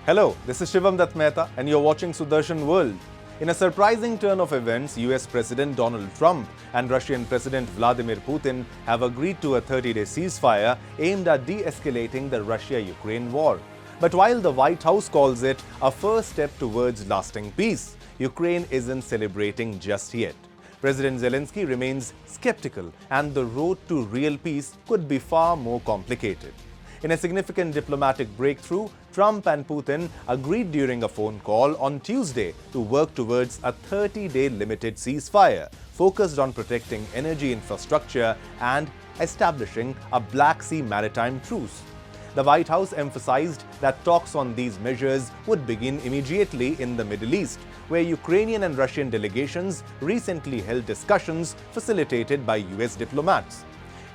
Hello, this is Shivam Dutt Mehta and you're watching Sudarshan World. In a surprising turn of events, US President Donald Trump and Russian President Vladimir Putin have agreed to a 30-day ceasefire aimed at de-escalating the Russia-Ukraine war. But while the White House calls it a first step towards lasting peace, Ukraine isn't celebrating just yet. President Zelensky remains skeptical and the road to real peace could be far more complicated. In a significant diplomatic breakthrough, Trump and Putin agreed during a phone call on Tuesday to work towards a 30-day limited ceasefire focused on protecting energy infrastructure and establishing a Black Sea maritime truce. The White House emphasized that talks on these measures would begin immediately in the Middle East, where Ukrainian and Russian delegations recently held discussions facilitated by US diplomats.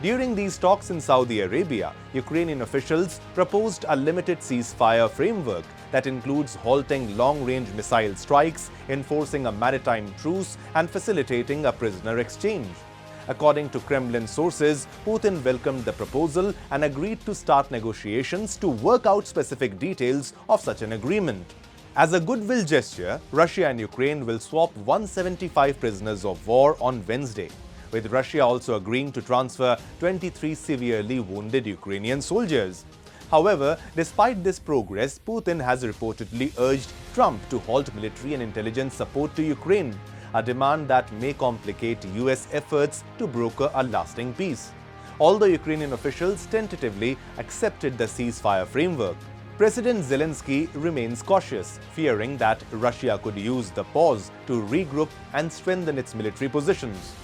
During these talks in Saudi Arabia, Ukrainian officials proposed a limited ceasefire framework that includes halting long-range missile strikes, enforcing a maritime truce, and facilitating a prisoner exchange. According to Kremlin sources, Putin welcomed the proposal and agreed to start negotiations to work out specific details of such an agreement. As a goodwill gesture, Russia and Ukraine will swap 175 prisoners of war on Wednesday, with Russia also agreeing to transfer 23 severely wounded Ukrainian soldiers. However, despite this progress, Putin has reportedly urged Trump to halt military and intelligence support to Ukraine, a demand that may complicate US efforts to broker a lasting peace. Although Ukrainian officials tentatively accepted the ceasefire framework, President Zelensky remains cautious, fearing that Russia could use the pause to regroup and strengthen its military positions.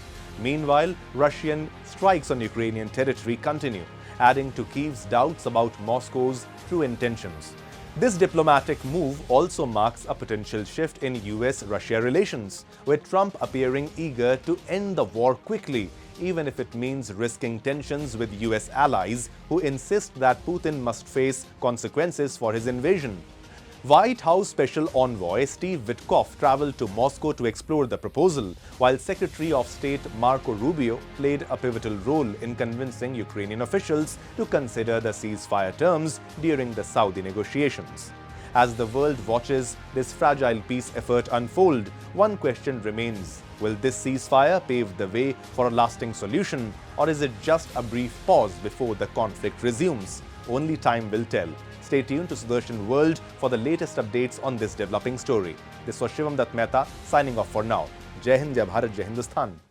Meanwhile, Russian strikes on Ukrainian territory continue, adding to Kyiv's doubts about Moscow's true intentions. This diplomatic move also marks a potential shift in US-Russia relations, with Trump appearing eager to end the war quickly, even if it means risking tensions with US allies who insist that Putin must face consequences for his invasion. White House Special Envoy Steve Witkoff traveled to Moscow to explore the proposal, while Secretary of State Marco Rubio played a pivotal role in convincing Ukrainian officials to consider the ceasefire terms during the Saudi negotiations. As the world watches this fragile peace effort unfold, one question remains: will this ceasefire pave the way for a lasting solution, or is it just a brief pause before the conflict resumes? Only time will tell. Stay tuned to Sudarshan World for the latest updates on this developing story. This was Shivam Dutt Mehta signing off for now. Jai Hind, Jai Bharat, Jai Hindustan.